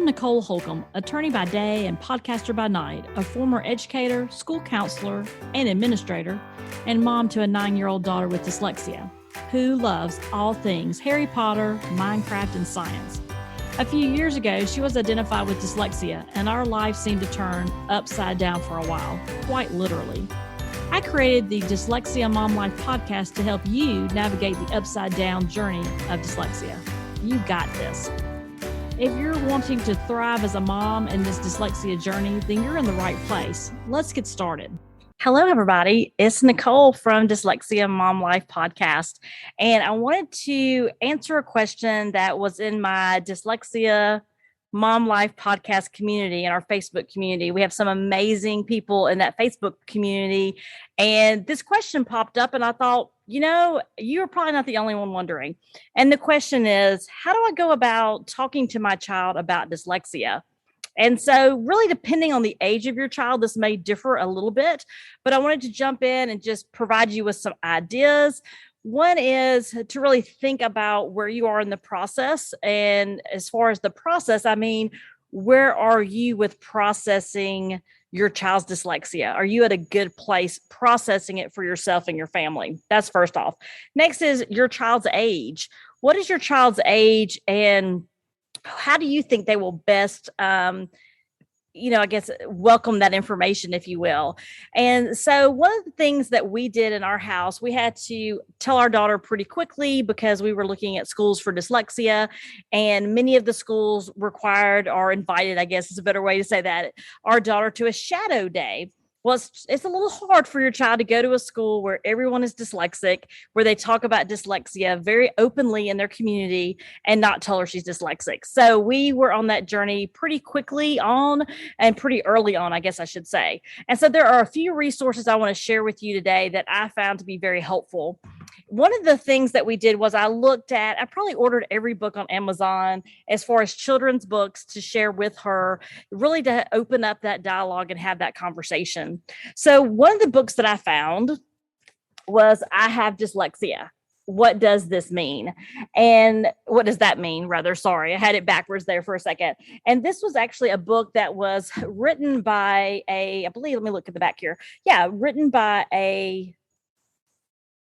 I'm Nicole Holcomb, attorney by day and podcaster by night, a former educator, school counselor, and administrator, and mom to a 9-year-old daughter with dyslexia, who loves all things Harry Potter, Minecraft, and science. A few years ago, she was identified with dyslexia, and our life seemed to turn upside down for a while, quite literally. I created the Dyslexia Mom Life podcast to help you navigate the upside down journey of dyslexia. You got this. If you're wanting to thrive as a mom in this dyslexia journey, then you're in the right place. Let's get started. Hello, everybody. It's Nicole from Dyslexia Mom Life podcast. And I wanted to answer a question that was in my Dyslexia Mom Life podcast community, in our Facebook community. We have some amazing people in that Facebook community. And this question popped up and I thought, you're probably not the only one wondering. And the question is, how do I go about talking to my child about dyslexia? And so really depending on the age of your child, this may differ a little bit, but I wanted to jump in and just provide you with some ideas. One is to really think about where you are in the process. And as far as the process, I mean, where are you with processing your child's dyslexia? Are you at a good place processing it for yourself and your family? That's first off. Next is your child's age. What is your child's age, and how do you think they will best welcome that information, if you will. And so one of the things that we did in our house, we had to tell our daughter pretty quickly because we were looking at schools for dyslexia, and many of the schools required or invited, I guess is a better way to say that, our daughter to a shadow day. Well, it's a little hard for your child to go to a school where everyone is dyslexic, where they talk about dyslexia very openly in their community and not tell her she's dyslexic. So we were on that journey pretty quickly on and pretty early on, I guess I should say. And so there are a few resources I want to share with you today that I found to be very helpful. One of the things that we did was I probably ordered every book on Amazon as far as children's books to share with her, really to open up that dialogue and have that conversation. So one of the books that I found was I Have Dyslexia. What does this mean? And what does that mean? Rather, sorry, I had it backwards there for a second. And this was actually a book that was written by let me look at the back here. Yeah, written by a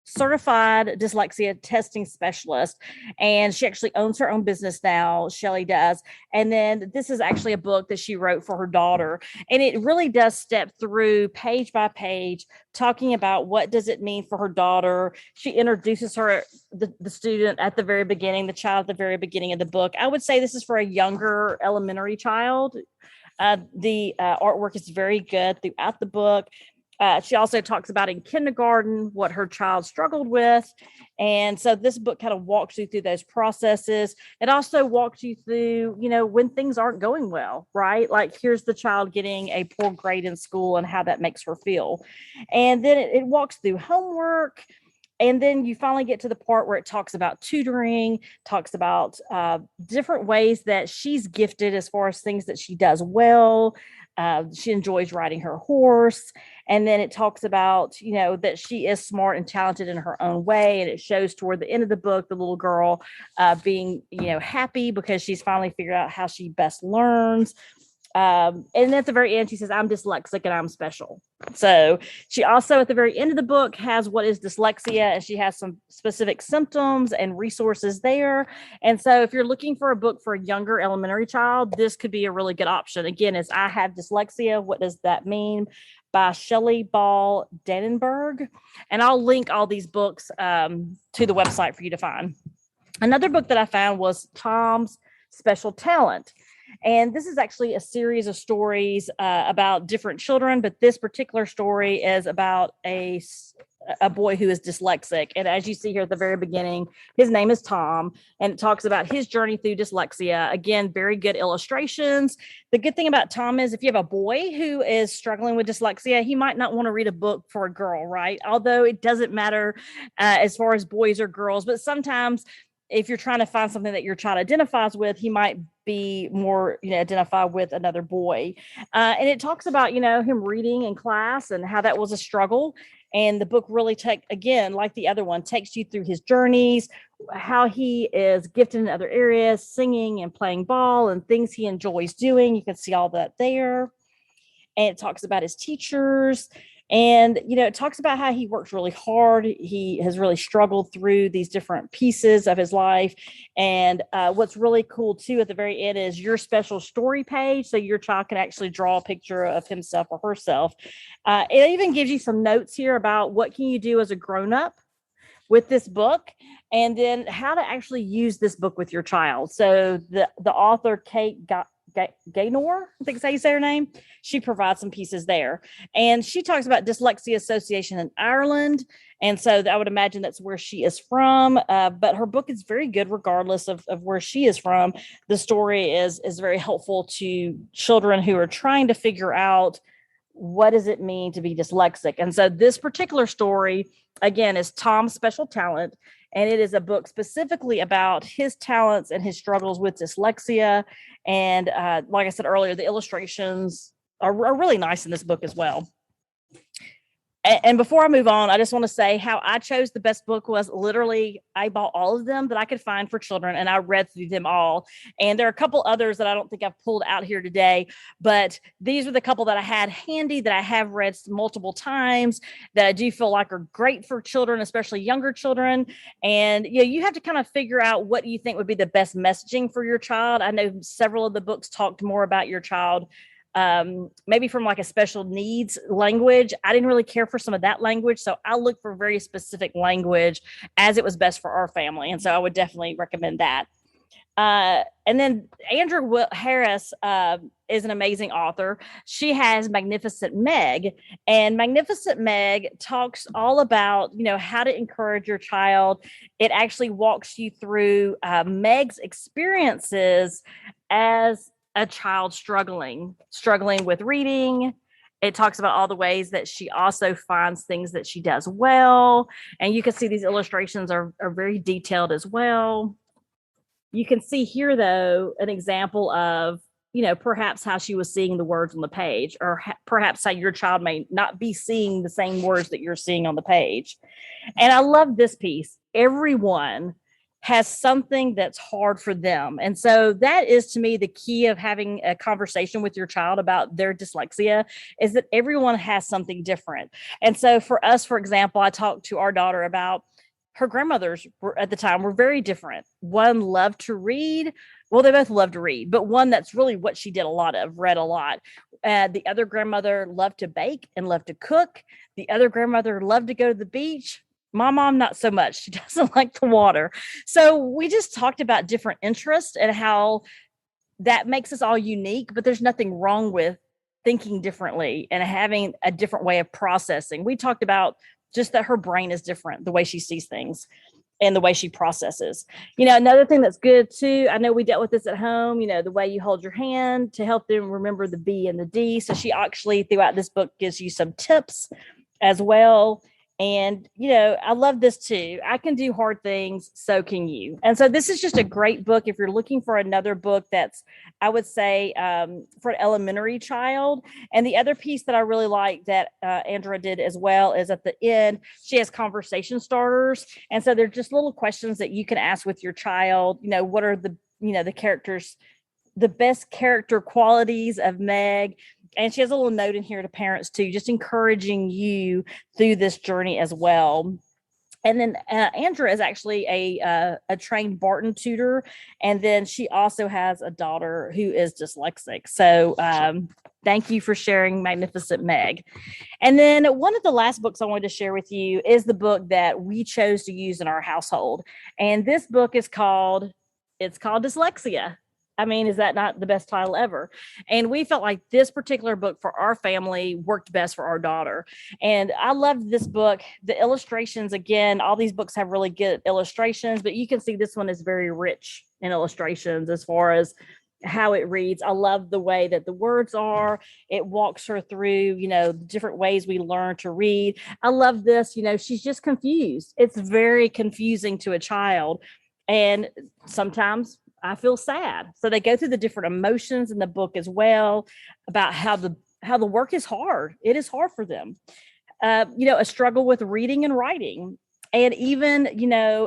certified dyslexia testing specialist, and she actually owns her own business now. Shelly does. And then this is actually a book that she wrote for her daughter, and it really does step through page by page talking about what does it mean for her daughter. She introduces her the student at the very beginning, the child at the very beginning of the book. I would say this is for a younger elementary child. The artwork is very good throughout the book. She also talks about in kindergarten what her child struggled with. And so this book kind of walks you through those processes. It also walks you through, when things aren't going well, right? Like here's the child getting a poor grade in school and how that makes her feel. And then it walks through homework. And then you finally get to the part where it talks about tutoring, talks about different ways that she's gifted as far as things that she does well. She enjoys riding her horse. And then it talks about, that she is smart and talented in her own way. And it shows toward the end of the book, the little girl being, happy because she's finally figured out how she best learns. And then at the very end, she says, I'm dyslexic and I'm special. So she also at the very end of the book has what is dyslexia, and she has some specific symptoms and resources there. And so if you're looking for a book for a younger elementary child, this could be a really good option. Again, is I Have Dyslexia. What does that mean? By Shelley Ball Dannenberg. And I'll link all these books to the website for you to find. Another book that I found was Tom's Special Talent. And this is actually a series of stories about different children, but this particular story is about a boy who is dyslexic. And as you see here at the very beginning, his name is Tom, and it talks about his journey through dyslexia. Again, very good illustrations. The good thing about Tom is if you have a boy who is struggling with dyslexia, he might not want to read a book for a girl, right? Although it doesn't matter as far as boys or girls, but sometimes if you're trying to find something that your child identifies with, he might be more, identify with another boy. And it talks about, him reading in class and how that was a struggle. And the book really again, like the other one, takes you through his journeys, how he is gifted in other areas, singing and playing ball and things he enjoys doing. You can see all that there. And it talks about his teachers. And, it talks about how he works really hard. He has really struggled through these different pieces of his life. And what's really cool, too, at the very end is your special story page. So your child can actually draw a picture of himself or herself. It even gives you some notes here about what can you do as a grown-up with this book, and then how to actually use this book with your child. So the author, Kate Gaynor, I think is how you say her name, she provides some pieces there. And she talks about Dyslexia Association in Ireland. And so I would imagine that's where she is from. But her book is very good regardless of where she is from. The story is very helpful to children who are trying to figure out what does it mean to be dyslexic. And so this particular story, again, is Tom's Special Talent. And it is a book specifically about his talents and his struggles with dyslexia. And like I said earlier, the illustrations are really nice in this book as well. And before I move on, I just want to say how I chose the best book was literally I bought all of them that I could find for children and I read through them all. And there are a couple others that I don't think I've pulled out here today, but these were the couple that I had handy that I have read multiple times that I do feel like are great for children, especially younger children. And you have to kind of figure out what you think would be the best messaging for your child. I know several of the books talked more about your child maybe from like a special needs language. I didn't really care for some of that language. So I looked for very specific language as it was best for our family. And so I would definitely recommend that. And then Andrea Harris is an amazing author. She has Magnificent Meg, and Magnificent Meg talks all about, how to encourage your child. It actually walks you through Meg's experiences as a child struggling with reading. It talks about all the ways that she also finds things that she does well. And you can see these illustrations are very detailed as well. You can see here, though, an example of, perhaps how she was seeing the words on the page, or perhaps how your child may not be seeing the same words that you're seeing on the page. And I love this piece. Everyone has something that's hard for them. And so that is, to me, the key of having a conversation with your child about their dyslexia, is that everyone has something different. And so for us, for example, I talked to our daughter about her grandmothers at the time were very different. One loved to read. Well, they both loved to read, but one that's really what she did a lot of, read a lot. The other grandmother loved to bake and loved to cook. The other grandmother loved to go to the beach. My mom, not so much. She doesn't like the water. So we just talked about different interests and how that makes us all unique, but there's nothing wrong with thinking differently and having a different way of processing. We talked about just that her brain is different, the way she sees things and the way she processes. Another thing that's good too, I know we dealt with this at home, the way you hold your hand to help them remember the B and the D. So she actually throughout this book gives you some tips as well. And, I love this too. I can do hard things. So can you. And so this is just a great book. If you're looking for another book that's, I would say, for an elementary child. And the other piece that I really like that Andrea did as well is at the end, she has conversation starters. And so they're just little questions that you can ask with your child. What are the characters, the best character qualities of Meg? And she has a little note in here to parents too, just encouraging you through this journey as well. And then Andrea is actually a trained Barton tutor. And then she also has a daughter who is dyslexic. So thank you for sharing Magnificent Meg. And then one of the last books I wanted to share with you is the book that we chose to use in our household. And this book is called Dyslexia. I mean, is that not the best title ever? And we felt like this particular book for our family worked best for our daughter. And I loved this book. The illustrations, again, all these books have really good illustrations, but you can see this one is very rich in illustrations as far as how it reads. I love the way that the words are. It walks her through, different ways we learn to read. I love this. She's just confused. It's very confusing to a child. And sometimes I feel sad. So they go through the different emotions in the book as well about how the work is hard. It is hard for them. A struggle with reading and writing. And even,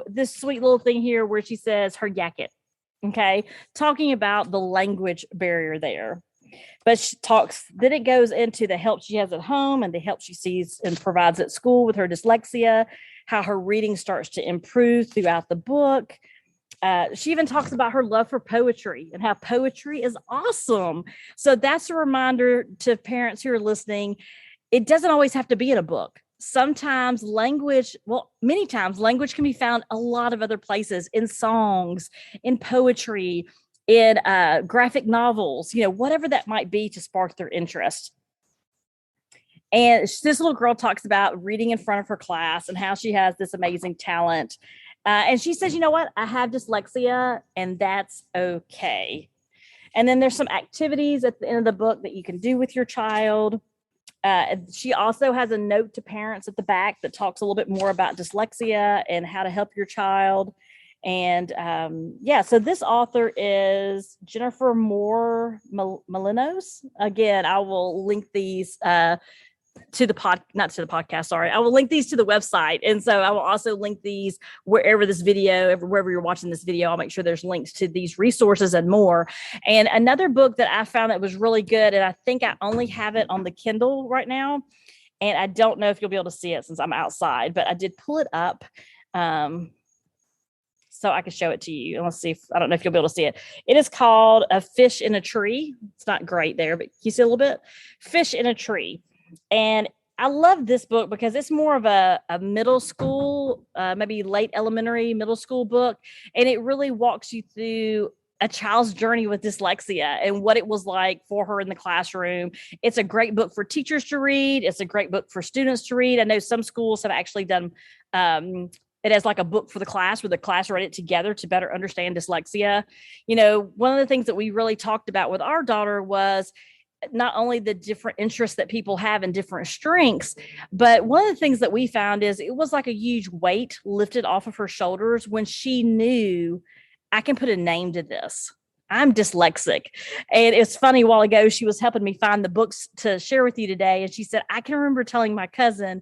this sweet little thing here where she says her yakit, okay, talking about the language barrier there. But she talks, then it goes into the help she has at home and the help she sees and provides at school with her dyslexia, how her reading starts to improve throughout the book. She even talks about her love for poetry and how poetry is awesome. So that's a reminder to parents who are listening. It doesn't always have to be in a book. Sometimes many times language can be found a lot of other places, in songs, in poetry, in graphic novels, whatever that might be to spark their interest. And this little girl talks about reading in front of her class and how she has this amazing talent. And she says, you know what? I have dyslexia, and that's okay. And then there's some activities at the end of the book that you can do with your child. She also has a note to parents at the back that talks a little bit more about dyslexia and how to help your child. And so this author is Jennifer Moore Molinos. Again, I will link these not to the podcast, sorry. I will link these to the website. And so I will also link these wherever you're watching this video, I'll make sure there's links to these resources and more. And another book that I found that was really good, and I think I only have it on the Kindle right now, and I don't know if you'll be able to see it since I'm outside, but I did pull it up. So I can show it to you. And let's see I don't know if you'll be able to see it. It is called A Fish in a Tree. It's not great there, but you see a little bit? Fish in a Tree. And I love this book because it's more of a middle school, maybe late elementary, middle school book. And it really walks you through a child's journey with dyslexia and what it was like for her in the classroom. It's a great book for teachers to read. It's a great book for students to read. I know some schools have actually done it as like a book for the class where the class read it together to better understand dyslexia. One of the things that we really talked about with our daughter was not only the different interests that people have and different strengths, but one of the things that we found is it was like a huge weight lifted off of her shoulders when she knew, I can put a name to this. I'm dyslexic. And it's funny, a while ago, she was helping me find the books to share with you today. And she said, I can remember telling my cousin,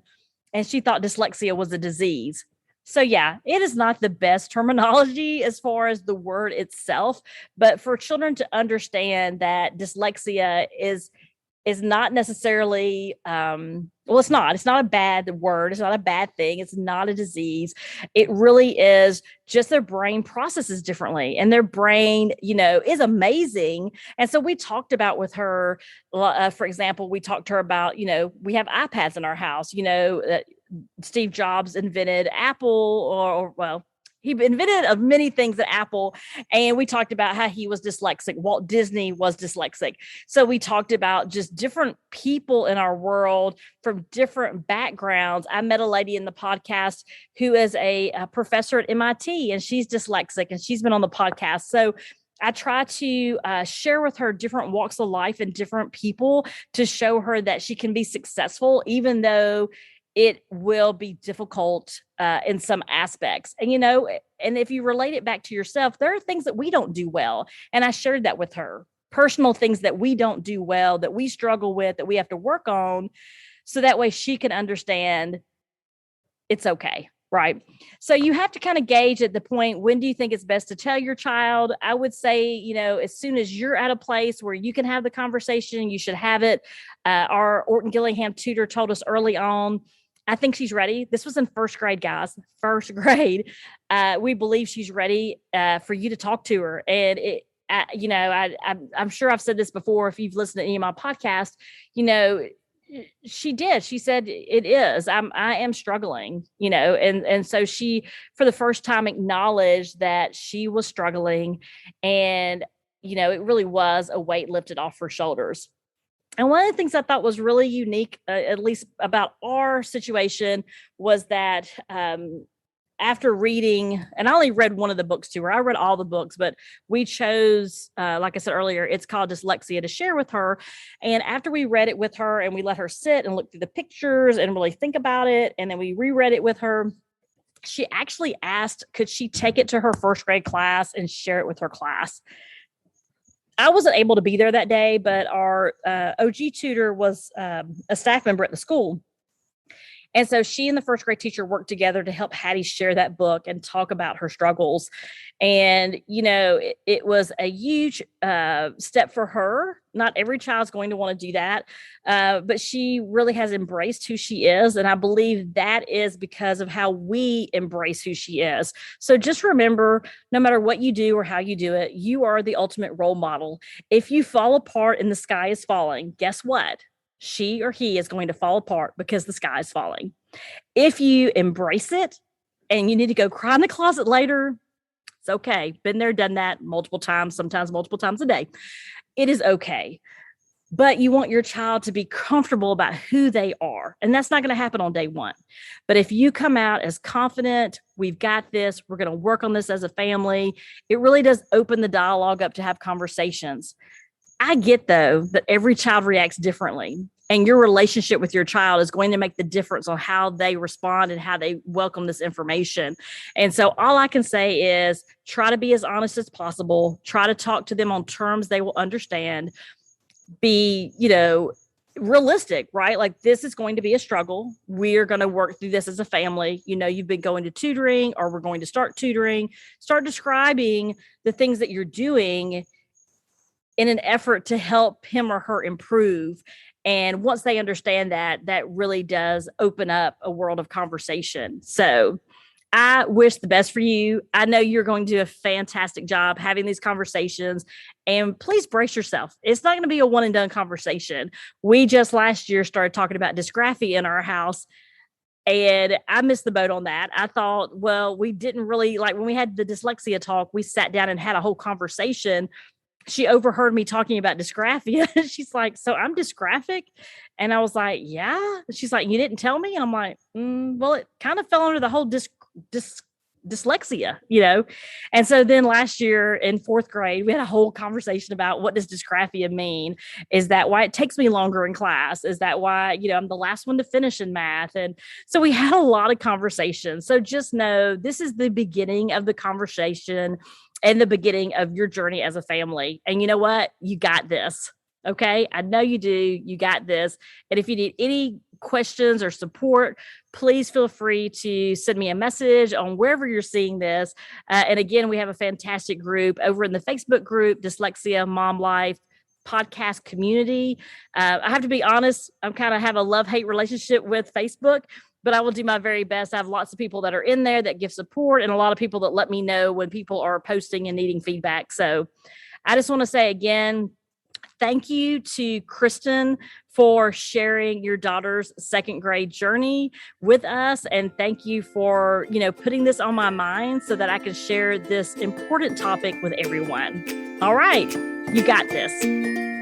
and she thought dyslexia was a disease. So yeah, it is not the best terminology as far as the word itself, but for children to understand that dyslexia is not necessarily, it's not a bad word. It's not a bad thing. It's not a disease. It really is just their brain processes differently, and their brain, is amazing. And so we talked about with her, for example, we talked to her about, we have iPads in our house, Steve Jobs invented Apple, he invented of many things at Apple. And we talked about how he was dyslexic. Walt Disney was dyslexic. So we talked about just different people in our world from different backgrounds. I met a lady in the podcast who is a professor at MIT, and she's dyslexic, and she's been on the podcast. So I try to share with her different walks of life and different people to show her that she can be successful, even though it will be difficult in some aspects. And, and if you relate it back to yourself, there are things that we don't do well. And I shared that with her, personal things that we don't do well, that we struggle with, that we have to work on. So that way she can understand it's okay. Right. So you have to kind of gauge at the point, when do you think it's best to tell your child? I would say, as soon as you're at a place where you can have the conversation, you should have it. Our Orton Gillingham tutor told us early on, I think she's ready. This was in first grade, guys, first grade. We believe she's ready for you to talk to her. And I'm sure I've said this before. If you've listened to any of my podcasts, she did. She said, it is. I am struggling, and so she, for the first time, acknowledged that she was struggling, and, it really was a weight lifted off her shoulders. And one of the things I thought was really unique, at least about our situation, was that after reading, and I only read one of the books to her, I read all the books, but we chose, like I said earlier, it's called Dyslexia, to share with her. And after we read it with her and we let her sit and look through the pictures and really think about it, and then we reread it with her, she actually asked, could she take it to her first grade class and share it with her class? I wasn't able to be there that day, but our OG tutor was a staff member at the school. And so she and the first grade teacher worked together to help Hattie share that book and talk about her struggles. And, it was a huge step for her. Not every child's going to want to do that. But she really has embraced who she is. And I believe that is because of how we embrace who she is. So just remember, no matter what you do or how you do it, you are the ultimate role model. If you fall apart and the sky is falling, guess what? She or he is going to fall apart because the sky is falling. If you embrace it and you need to go cry in the closet later, it's okay. Been there, done that multiple times, sometimes multiple times a day. It is okay. But you want your child to be comfortable about who they are. And that's not going to happen on day one. But if you come out as confident, we've got this, we're going to work on this as a family, it really does open the dialogue up to have conversations. I get, though, that every child reacts differently. And your relationship with your child is going to make the difference on how they respond and how they welcome this information. And so all I can say is try to be as honest as possible. Try to talk to them on terms they will understand. Be, realistic, right? Like, this is going to be a struggle. We are going to work through this as a family. You've been going to tutoring, or we're going to start tutoring. Start describing the things that you're doing in an effort to help him or her improve. And once they understand that, that really does open up a world of conversation. So I wish the best for you. I know you're going to do a fantastic job having these conversations, and please brace yourself. It's not going to be a one and done conversation. We just last year started talking about dysgraphia in our house, and I missed the boat on that. I thought, well, we didn't really like when we had the dyslexia talk, we sat down and had a whole conversation. She overheard me talking about dysgraphia. She's like, so I'm dysgraphic? And I was like, yeah. She's like, you didn't tell me? And I'm like, well, it kind of fell under the whole dyslexia, And so then last year in fourth grade, we had a whole conversation about what does dysgraphia mean? Is that why it takes me longer in class? Is that why, I'm the last one to finish in math? And so we had a lot of conversations. So just know this is the beginning of the conversation and the beginning of your journey as a family. And you know what? You got this. Okay. I know you do. You got this. And if you need any questions or support, please feel free to send me a message on wherever you're seeing this. And again, we have a fantastic group over in the Facebook group, Dyslexia Mom Life podcast community. I have to be honest, I'm kind of have a love-hate relationship with Facebook, but I will do my very best. I have lots of people that are in there that give support, and a lot of people that let me know when people are posting and needing feedback. So I just want to say again, thank you to Kristen for sharing your daughter's second grade journey with us. And thank you for, putting this on my mind so that I can share this important topic with everyone. All right, you got this.